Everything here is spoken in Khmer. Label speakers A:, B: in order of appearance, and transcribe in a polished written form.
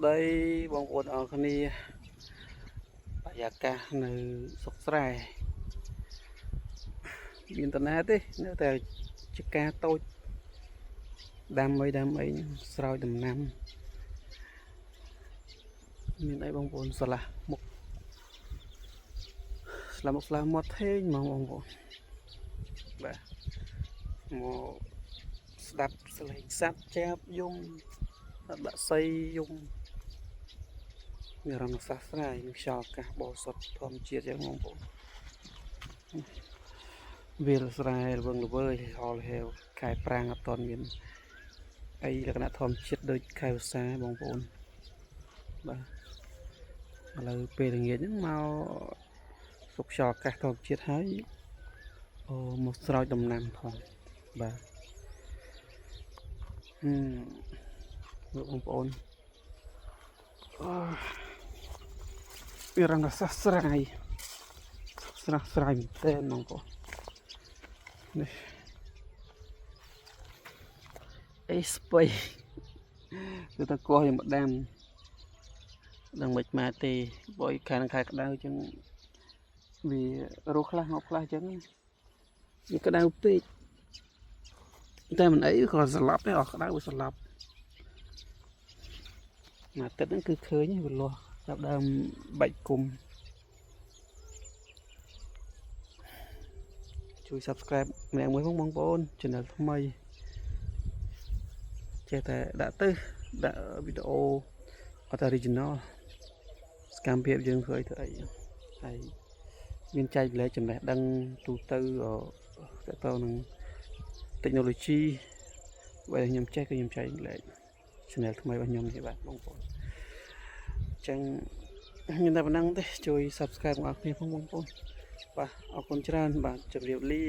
A: ដីបងប្អូនអរគ្នាបរិយាកាសនៅស្រុកស្រែមានតំណែងទេនៅតែជាការតូចដាំអីស្រោចដំណាំមានអីបងប្អូនស្រឡះមុខស្លាមុខស្លាមាត់ថេងហ្មងបងប្អូនបាទមកស្ដាប់សលេងសัตว์ចាប់យំបាក់សីយំមានរំសាស្ត្រស្រ័យមានខ្យល់អាកាសបរិសុទ្ធធម្មជាតិយ៉ាងបងប្អូនវាលស្រែល្វឹងល្វើយហលហេវខែប្រាំងអត់ទាន់មានអីលក្ខណៈធម្មជាតិដូចខែវស្សាបងប្អូនបាទឥឡូវពេលល្ងាចហ្នឹងមកសុខខ្យល់អាកាសធម្មជាតិហើយមកស្រោចដំណាំផងបាទលោកបងប្អូនវារងសាស្ត្រស្រ័យស្រស់ស្រាយមែនទែនបងប្អូននេះអេស្បៃគឺតើគោះយ៉ាងម្ដាំដឹងមិនម៉ែទេបើខែនឹងខែក្តៅអញ្ចឹងវារស់ខ្លះមកខ្លះអញ្ចឹងវាក្តៅពេកតែមិនអីក៏ស្លាប់ដែរអស់ក្តៅវាស្លាប់មួយអាទិត្យហ្នឹងគឺឃើញវាលាស់ចាប់ដើមបាច់គុំជួយ Subscribe ម្នាក់មួយផងបងប្អូន Channel ថ្មីចេះតែដាក់វីដេអូអត់ original សកម្មភាពយើងធ្វើអីហើយមានចែករំលែកចំណេះដឹងទូទៅទៅទៅនឹង technology បើខ្ញុំចេះគឺខ្ញុំចែករំលែក Channel ថ្មីរបស់ខ្ញុំនេះបាទបងប្អូនអញ្ចឹងមានតែប៉ុណ្្នឹងទេជួយ Subscribe បងប្អូនផងបងប្អូនបាទអរគុណច្រើនបាទជម្រាបលា